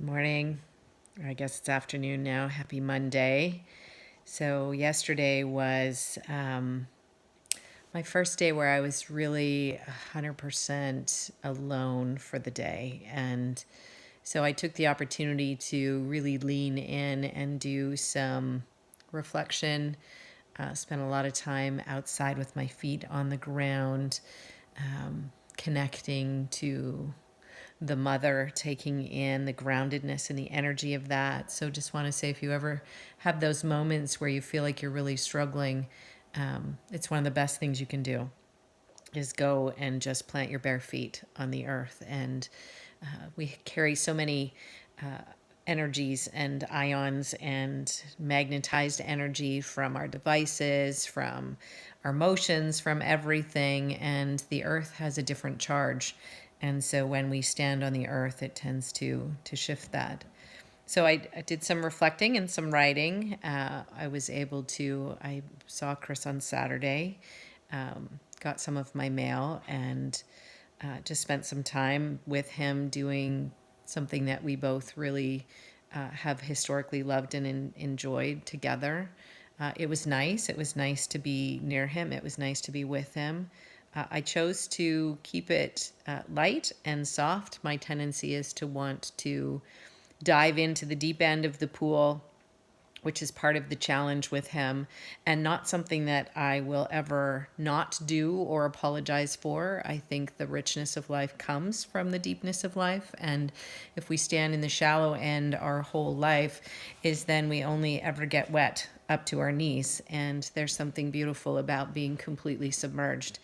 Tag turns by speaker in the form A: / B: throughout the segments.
A: Morning, or I guess it's afternoon now. Happy Monday. So, yesterday was my first day where I was really 100% alone for the day. And so I took the opportunity to really lean in and do some reflection. Spent a lot of time outside with my feet on the ground, connecting to the mother, taking in the groundedness and the energy of that. So just want to say, if you ever have those moments where you feel like you're really struggling, it's one of the best things you can do is go and just plant your bare feet on the earth. And we carry so many energies and ions and magnetized energy from our devices, from our emotions, from everything. And the earth has a different charge. And so when we stand on the earth, it tends to shift that. So I did some reflecting and some writing. I saw Chris on Saturday, got some of my mail, and just spent some time with him doing something that we both really have historically loved and enjoyed together. It was nice. It was nice to be near him. It was nice to be with him. I chose to keep it light and soft. My tendency is to want to dive into the deep end of the pool, which is part of the challenge with him, and not something that I will ever not do or apologize for. I think the richness of life comes from the deepness of life. And if we stand in the shallow end our whole life, is then we only ever get wet up to our knees. And there's something beautiful about being completely submerged.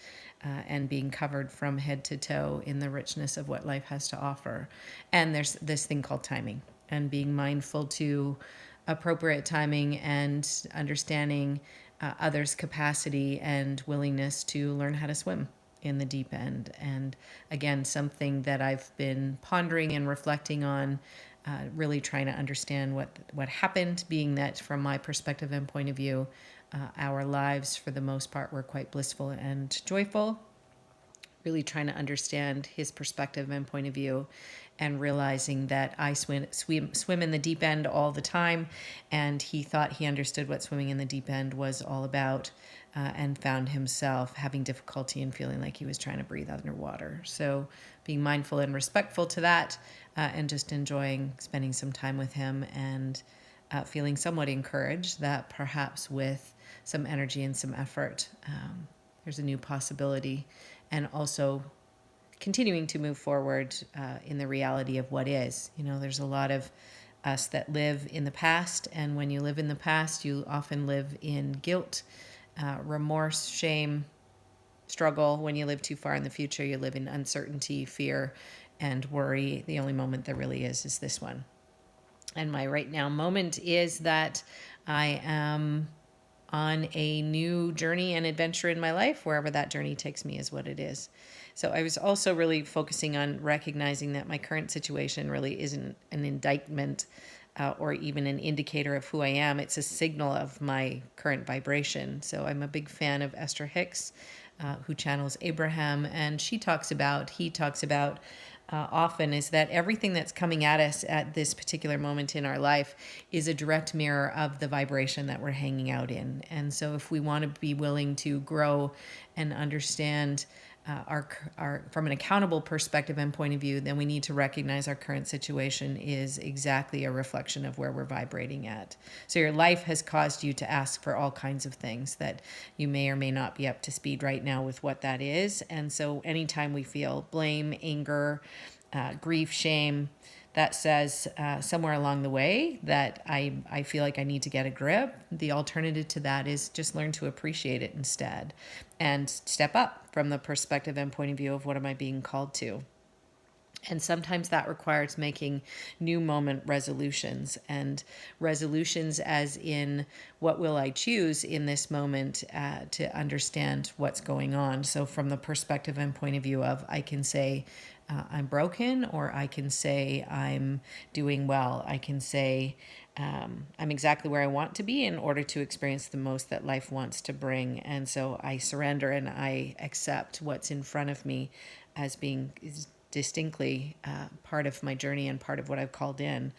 A: And being covered from head to toe in the richness of what life has to offer. And there's this thing called timing, and being mindful to appropriate timing and understanding others' capacity and willingness to learn how to swim in the deep end. And again, something that I've been pondering and reflecting on, really trying to understand what happened, being that from my perspective and point of view, our lives for the most part were quite blissful and joyful. Really trying to understand his perspective and point of view, and realizing that I swim in the deep end all the time, and he thought he understood what swimming in the deep end was all about, and found himself having difficulty and feeling like he was trying to breathe underwater. So being mindful and respectful to that, and just enjoying spending some time with him, and feeling somewhat encouraged that perhaps with some energy and some effort, there's a new possibility, and also continuing to move forward in the reality of what is. There's a lot of us that live in the past, and when you live in the past, you often live in guilt, remorse, shame, struggle. When you live too far in the future, you live in uncertainty, fear, and worry. The only moment there really is this one. And my right now moment is that I am on a new journey and adventure in my life. Wherever that journey takes me is what it is. So I was also really focusing on recognizing that my current situation really isn't an indictment or even an indicator of who I am. It's a signal of my current vibration. So I'm a big fan of Esther Hicks, who channels Abraham, and he talks about often is that everything that's coming at us at this particular moment in our life is a direct mirror of the vibration that we're hanging out in. And so if we want to be willing to grow and understand our from an accountable perspective and point of view, then we need to recognize our current situation is exactly a reflection of where we're vibrating at. So your life has caused you to ask for all kinds of things that you may or may not be up to speed right now with what that is. And so anytime we feel blame, anger, grief, shame, that says somewhere along the way that I feel like I need to get a grip. The alternative to that is just learn to appreciate it instead, and step up from the perspective and point of view of what am I being called to. And sometimes that requires making new moment resolutions, and resolutions as in what will I choose in this moment to understand what's going on. So from the perspective and point of view of, I can say I'm broken, or I can say I'm doing well. I can say I'm exactly where I want to be in order to experience the most that life wants to bring. And so I surrender and I accept what's in front of me as being distinctly part of my journey and part of what I've called in.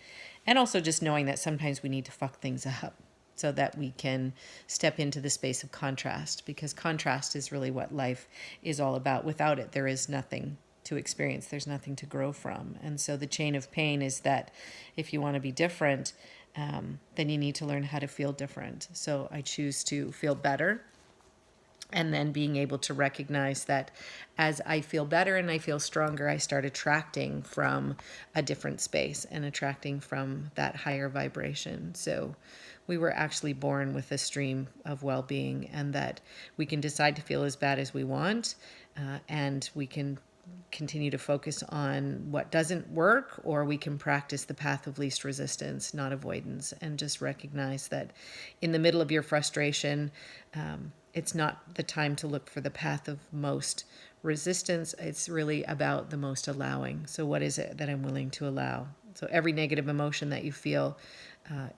A: And also just knowing that sometimes we need to fuck things up so that we can step into the space of contrast, because contrast is really what life is all about. Without it, there is nothing to experience. There's nothing to grow from. And so the chain of pain is that if you want to be different, then you need to learn how to feel different. So I choose to feel better, and then being able to recognize that as I feel better and I feel stronger, I start attracting from a different space and attracting from that higher vibration. So we were actually born with a stream of well-being, and that we can decide to feel as bad as we want, and we can continue to focus on what doesn't work, or we can practice the path of least resistance, not avoidance, and just recognize that in the middle of your frustration, it's not the time to look for the path of most resistance. It's really about the most allowing. So what is it that I'm willing to allow? So every negative emotion that you feel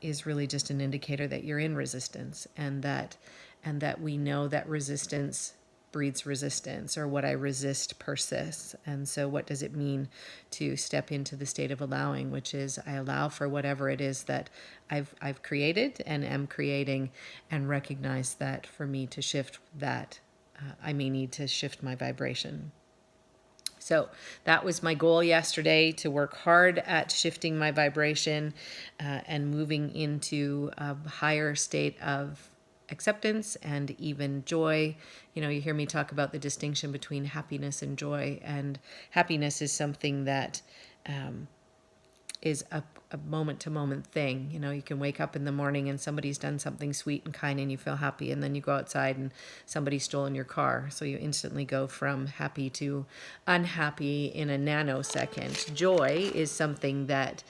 A: is really just an indicator that you're in resistance, and that we know that resistance breeds resistance, or what I resist persists. And so what does it mean to step into the state of allowing, which is I allow for whatever it is that I've created and am creating, and recognize that for me to shift that, I may need to shift my vibration. So that was my goal yesterday, to work hard at shifting my vibration and moving into a higher state of acceptance and even joy. You know, you hear me talk about the distinction between happiness and joy, and happiness is something that is a moment-to-moment thing. You know, you can wake up in the morning and somebody's done something sweet and kind and you feel happy, and then you go outside and somebody's stolen your car. So you instantly go from happy to unhappy in a nanosecond. Joy is something that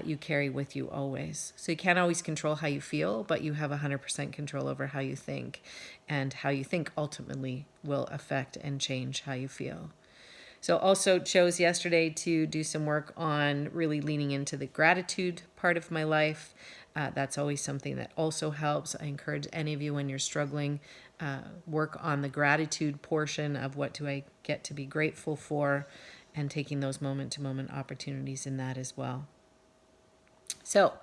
A: you carry with you always. So you can't always control how you feel, but you have 100% control over how you think, and how you think ultimately will affect and change how you feel. So also chose yesterday to do some work on really leaning into the gratitude part of my life. That's always something that also helps. I encourage any of you, when you're struggling, work on the gratitude portion of what do I get to be grateful for, and taking those moment-to-moment opportunities in that as well. So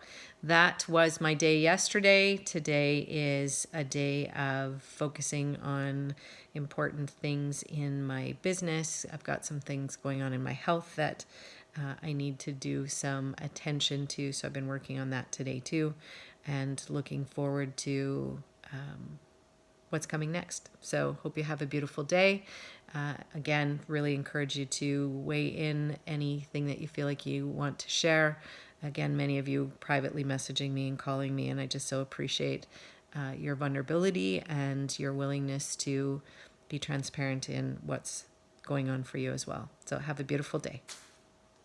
A: that was my day yesterday. Today is a day of focusing on important things in my business. I've got some things going on in my health that I need to do some attention to. So I've been working on that today too, and looking forward to what's coming next. So hope you have a beautiful day. Again, really encourage you to weigh in anything that you feel like you want to share. Again, many of you privately messaging me and calling me, and I just so appreciate your vulnerability and your willingness to be transparent in what's going on for you as well. So have a beautiful day.